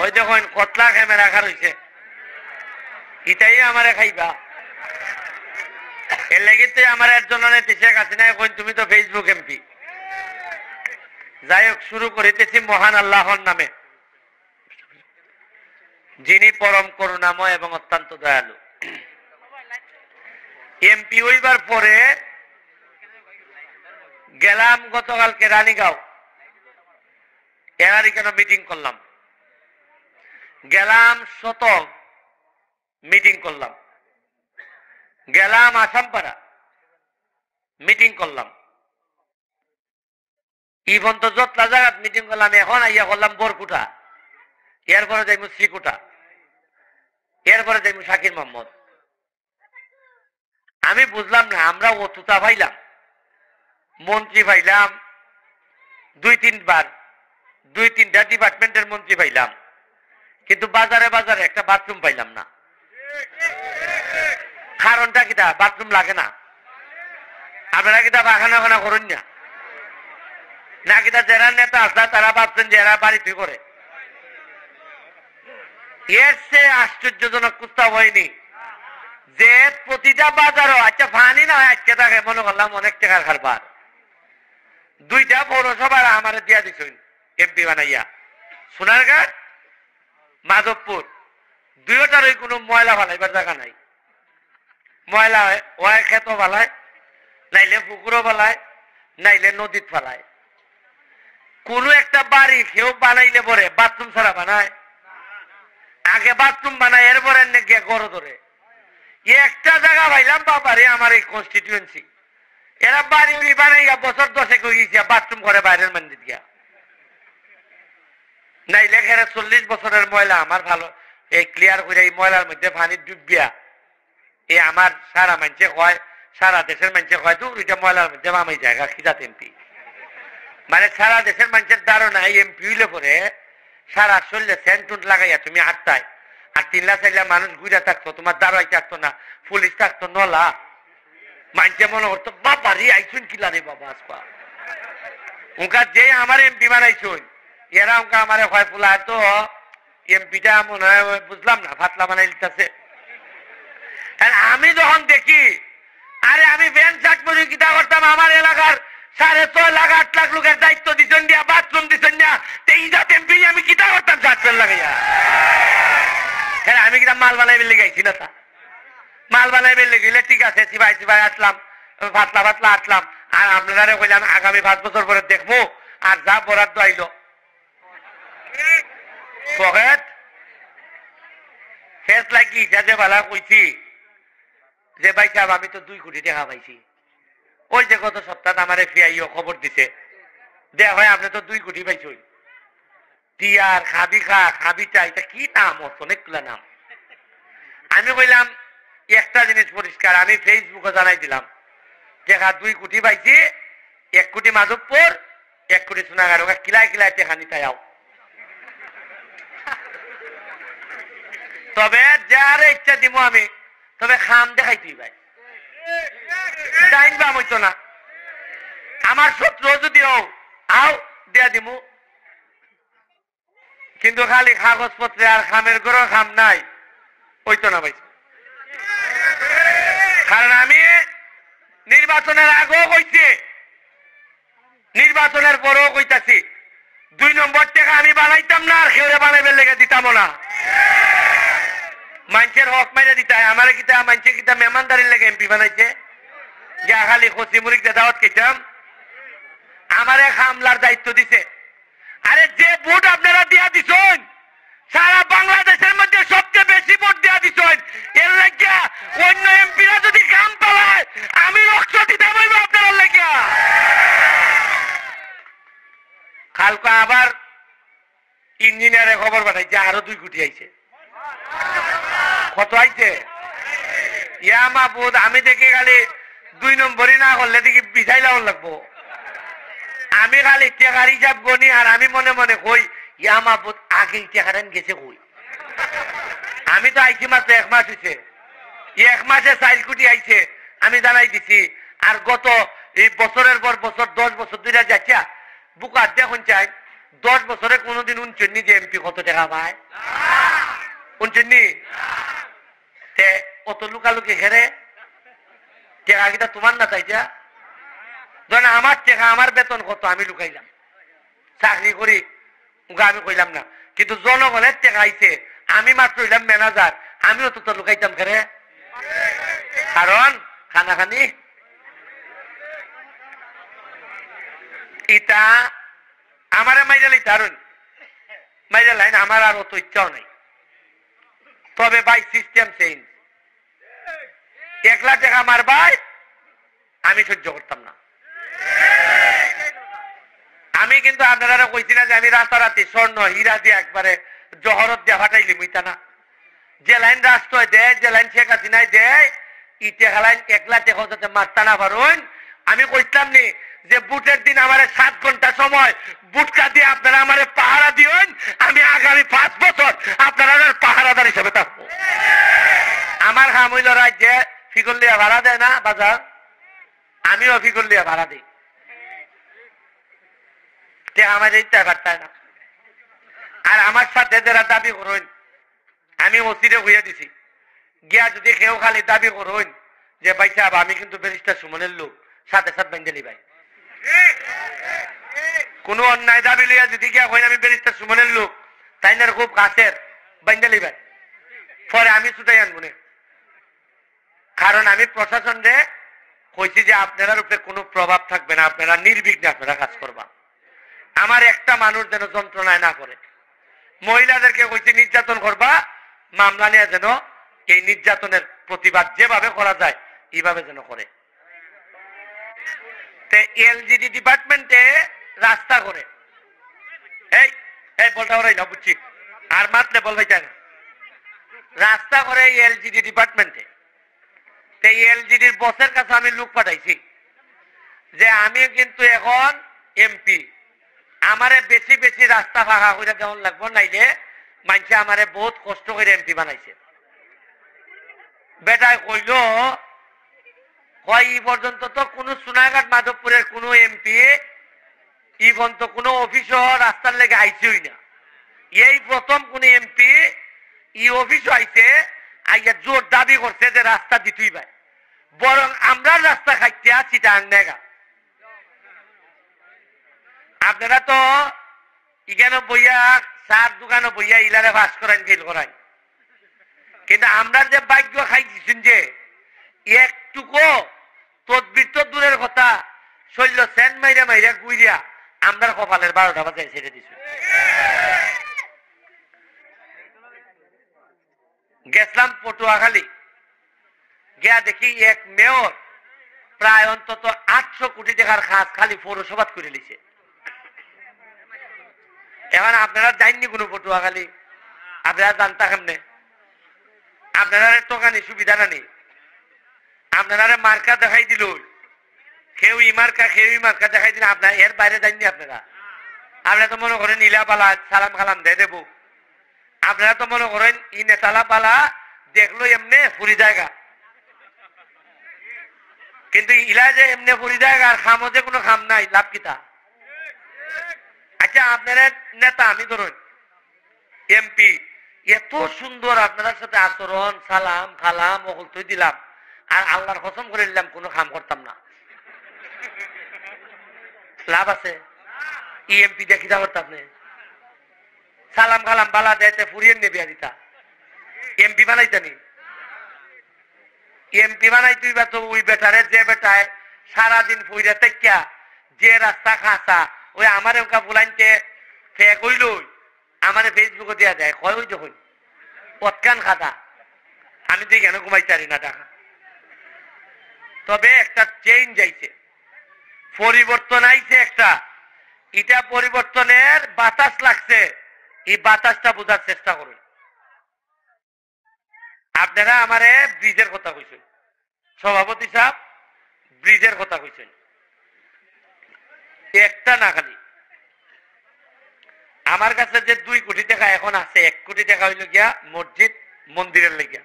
ওই দেখুন কতলা ক্যামেরা রাখা রয়েছে, ইটাই আমারে খাইবা। এর লেগেতে আমার একজন শেখ হাসিনা কই তুমি তো ফেসবুক এমপি। যাই হোক, শুরু করিতেছি মহান আল্লাহর নামে, যিনি পরম করুণাময় এবং অত্যন্ত দয়ালু। এমপি হইবার পরে গেলাম গতকালকে রানীগাঁও, এরারই কেন মিটিং করলাম, গেলাম সতং মিটিং করলাম, গেলাম আসামপাড়া মিটিং করলাম, ইভন তো যতলা জায়গাত মিটিং করলাম। এখন আইয়া করলাম বরকুটা, এরপরে যাইমু শ্রীকুটা, এরপরে যাইমু শাকির মোহাম্মদ। আমি বুঝলাম না, আমরা অতুতা পাইলাম, মন্ত্রী পাইলাম দুই তিনটা ডিপার্টমেন্টের মন্ত্রী পাইলাম, কিন্তু বাজারে বাজারে একটা বাথরুম পাইলাম না। কারণটা কিটা? বাথরুম লাগে না। আপনারা কিটা বাখানা করুন না, না কিটা যারা নেতা আসলা তারা ভাবছেন যে এরা বাড়িতে করে। এর সে আশ্চর্যজনক প্রস্তাব হয়নি যে প্রতিটা বাজারও আচ্ছা ফানি না আজকে তাকে মনে করলাম অনেক টাকার কারবার। দুইটা পৌরসভার আমার দিয়া দিছেন এমপি বানাইয়া, সোনারঘাট মাধবপুর, দুইটারই কোনো ময়লা ফালাইবার জায়গা নাই। ময়লা ওয়াই খেত ফালায়, নাইলে পুকুরও ফালায়, নাইলে নদীত ফালায়। কোনো একটা বাড়ি কেউ বানাইলে পরে বাথরুম ছাড়া বানায়, আগে বাথরুম বানায় এরপরে গিয়ে গড় ধরে। একটা জায়গা পাইলাম বাবারে আমার এই কনস্টিটিউয়েন্সি, এরা বাড়ি বানাইয়া বছর 10 গিয়েছে বাথরুম করে বাইরের মন্দির গিয়া, নাইলে খেরে 40 বছরের ময়লা আমার ভালো এই ক্লিয়ার করে এই ময়লার মধ্যে পানি ডুবিয়া এই আমার সারা মানুষে কয়, সারা দেশের মানুষে কয় দূর এটা ময়লার মধ্যে আমি জায়গা খিজাত এমপি। মানে সারা দেশের মানুষের ধারণা এমপি হইলে পরে সারা শরীরে সেন্টুন লাগাইয়া তুমি আটটায় আর 3 লাখ 4 লাখ মানুষ ঘুরে থাকতো, তোমার দাঁড়াই থাকতো না, পুলিশ থাকতো নলা, মানুষে মনে করতো বাবারি আইসুন কিলা রে বাবা আসবা। উনকা যে আমার এমপি বানাইছুন এরা উনকা আমার হয় ফুলা তো এমপিটা মনে হয় বুঝলাম না ফাতলা বানাই লিতেছে। আমি যখন দেখি আরে আমি ভ্যান চাট করে কিতা করতাম, আমার এলাকার 6.5 লাখ 8 লাখ লোকের দায়িত্ব দিচ্ছেন দিয়া, বাথরুম দিচ্ছেন না, এইজাত এমপি আমি কিতা করতাম চাটপেল লাগাইয়া। হ্যাঁ আমি কিনা মাল বানাই বেলে গাইছি না, তা মাল বানাই বেলে গেলে ঠিক আছে, সিবাই আসলাম, ফাতলা আসলাম, আর আপনারা কইলাম আগামী 5 বছর পরে দেখবো, আর যা বরাদ্দ আইলো পকেট শেষ লাগি যে ভালা কইছি যে ভাই সাহেব আমি তো 2 কোটি টাকা পাইছি। ওই যে গত সপ্তাহে আমার ফিআইও খবর দিছে দেয়া হয় আপনি তো 2 কোটি পাইছেন। টিয়ার খাবি চাই, এটা কি নাম? অনেকগুলা নাম। আমি কইলাম একটা জিনিস পরিষ্কার, আমি ফেসবুকে জানাই দিলাম টাকা 2 কোটি পাইছি, 1 কোটি মাধবপুর, 1 কোটি সোনাগার, ওকে কিলাই টাকা নিতে যাও। তবে যার ইচ্ছা দিব আমি, তবে খাম দেখাই তুই ভাই ডাইন বাম হইতো না। আমার শত্রু যদি আও দিয়া দিমু, কিন্তু খালি কাগজপত্রে আর খামের গরো খাম নাই হইতো না ভাই। কারণ আমি নির্বাচনের আগেও কইছি, নির্বাচনের পরেও কইতাছি 2 নম্বর টাকা আমি বানাইতাম না, আর কেউ বানাইবার লেগে দিতাম না। মানুষের হক মাইরে দিতে হয়। আমার কিতা মানুষের কিতা মেহমানদারির লেগে এমপি বানাইছে, যা খালি খসি মুড়ি দাওয়াত খেতাম, আমার হামলার দায়িত্ব দিছে। আরে যে ভোট আপনারা দিয়া দিছেন সারা বাংলাদেশের মধ্যে সবচেয়ে বেশি ভোট দিয়া দিছেন, এর লাগিয়া অন্য এমপিরা যদি কাম পালায় আমি রক্ত দিতে পারবো আপনার লাগিয়া। কালকে আবার ইঞ্জিনিয়ারে খবর পাঠাইছে আরো 2 কোটি আইছে। কত আইছে? ইয়া মাহবুদ, আমি দেখি খালি 2 নম্বরই না করলে দেখি বিছাই লাউন লাগবো। আমি খালি টাকার হিসাব গনি, আর আমি মনে মনে কই ইয়া মাহবুদ আগে টাকাটা গেছে কই। আমি তো আইছি মাত্র 1 মাস হয়েছে, 1 মাসে 4 কোটি আইছে আমি জানাই দিছি। আর গত এই বছরের পর বছর 10 বছর ধরে যাচ্ছা বুকার দেখুন চাই 10 বছরে কোনোদিন উনচন্নি যে এমপি কত টাকা পায়? উনচন্নি তে অত লুকালুকি হেরে টাকা কিটা তোমার না তাইটা? ধরেন আমার টাকা, আমার বেতন কত, আমি লুকাইলাম, চাকরি করি আমি কইলাম না, কিন্তু জনগণের টাকা আইছে, আমি মাত্র হইলাম ম্যানেজার, আমিও তো লুকাইতাম খেরে, কারণ খানাখানি ইটা আমারে মাইরা লইতে আরুন মাইরা লাইন, আমার আর অত ইচ্ছাও নাই। তবে ভাই সিস্টেম চেঞ্জ, 1 লাখ টাকা আমার ভাই আমি সহ্য করতাম না। আমি কিন্তু আপনারা কইছি না যে আমি রাতারাতি স্বর্ণ হীরা দিয়ে একবারে জহরত দিয়ে ফাটাইলি মুইতা না। যে লাইন রাষ্ট্র দেয়, যে লাইন শেখ হাসিনায় দেয়, ইটা লাইন 1 লাখ টাকা যাতে মারতা না পারুন। আমি কইতাম নি যে বুটের দিন আমার 7 ঘন্টা সময় বুটকা দিয়ে আপনারা আমার পাহারা দিন, আমি আগামী 5 বছর আপনারা পাহারাদার হিসেবে থাকবো। আমার কাম হইল রাজ্যে ফিকর লিয়া ভাড়া দেয় না বাজার, আমিও ফিকর লিয়া ভাড়া দিই, আমার এইটা বার্তায় না। আর আমার সাথে যারা দাবি করুন, আমি ওসিরে হইয়া দিছি, গিয়া যদি কেউ খালি দাবি করুন যে ভাই সাহেব আমি কিন্তু ব্যারিস্টার সুমনের লোক, সাথে সাথে বেঞ্জেলি ভাই কোন অন্যায় দাবি লইয়া যদি গিয়া কইন আমি ব্যারিস্টার সুমনের লোক, তাই না খুব কাছের বেঞ্জেলি ভাই, পরে আমি ছুটাই আনবো না। কারণ আমি প্রশাসন রে কইছি যে আপনার উপরে কোনো প্রভাব থাকবে না, আপনারা নির্বিঘ্নে আপনারা কাজ করবা, আমার একটা মানুষ যেন যন্ত্রণায় না করে। মহিলাদেরকে কইছি নির্যাতন করবা, মামলা নিয়ে যেন এই নির্যাতনের প্রতিবাদ যেভাবে করা যায় এইভাবে যেন করে। এলজিডি ডিপার্টমেন্টে রাস্তা করে, এই এই বলটা ওরাই না বুঝছি, আর মাত্রে বলবে চায় না, রাস্তা করে এলজিডি ডিপার্টমেন্টে। এলজিডির বসের কাছে আমি লোক পাঠাইছি যে আমি কিন্তু এখন এমপি, আমারে বেশি বেশি রাস্তা ফাঁকা করে দেওয়ার লাগবো, নাইলে মানুষে আমারে বহুত কষ্ট করে এমপি বানাইছে। বেটায় কইল হয় ই পর্যন্ত তো কোন সোনাঘাট মাধবপুরের কোন এমপি ই পর্যন্ত কোন অফিসও রাস্তার লেগে আইছেই না, এই প্রথম কোন এমপি ই অফিসও আইছে, আইয়া জোর দাবি করছে যে রাস্তা দিতেই ভাই, বরং আমরা রাস্তা খাইতে আছি টাঙ্গা। আপনারা তো ইখানে বইয়া চার দোকানে বইয়া ইলারে বাস করেন, ফেল করাই, কিন্তু আমরা যে ভাগ্য খাইছিলেন যে একটুকু তদবির তো দূরের কথা, শৈল সেন মাইরা মাইরা গুইরিয়া আমরা কপালের 12টা বাজায় ছেড়ে দিছি। গেছিলাম পটুয়াখালী, গিয়া দেখি এক মেয়র প্রায় অন্তত 800 কোটি টাকার খাত খালি পৌরসভা করে লিছে। এখন আপনারা যাননি কোনো পটুয়াখালী, আপনারা জানতা কেমনে? আপনারা টোকানি সুবিধা নানি, আপনারা মার্কা দেখাই দিল, কেউ ই মার্কা কেউ ই মার্কা দেখাই দিল, আপনার এর বাইরে যাননি। আপনারা আপনারা তো মনে করেন ইলা পালা সালাম খালাম দিয়ে দেবো, আপনারা তো মনে করেন ই নেতালা পালা দেখলো এমনি ফুরি জায়গা, কিন্তু ইলা যে এমনি ফুরি জায়গা আর খামো যে কোনো খাম নাই, লাভ কিতা? আচ্ছা আপনারা নেতা, আমি ধরুন এমপি, এত সুন্দর আপনার সাথে আচরণ, সালাম খালাম অকল তুই দিলাম, আর আল্লাহর কসম করে দিলাম কোনো কাম করতাম না, লাভ আছে? এমপি দেখি যা করতাম আপনি সালাম খালাম বালা দেয়তে ফুরিয়ে নেবে দিতা, এমপি বানাইতানি? এমপি বানাই তুই বা তো ওই বেটারে যে বেটায় সারাদিন ফুইরে তেকিয়া যে রাস্তা খাঁচা, ওই আমার এমকা বুলাইনতে ফেক হইল, আমার ফেসবুকে দেওয়া যায়, কয় ওই যখন পৎকান খাতা, আমি তো কেন ঘুমাইতে পারি না টাকা। তবে একটা চেঞ্জ আইছে, পরিবর্তন আইছে একটা, এটা পরিবর্তনের বাতাস লাগছে, এই বাতাসটা বোঝার চেষ্টা করুন। আপনারা আমারে ব্রিজের কথা কইছেন, সভাপতি সাহেব ব্রিজের কথা কইছেন, একটা না খালি আমার কাছে যে 2 কোটি টাকা এখন আছে, 1 কোটি টাকা হইল গিয়া মসজিদ মন্দিরের লেগিয়া,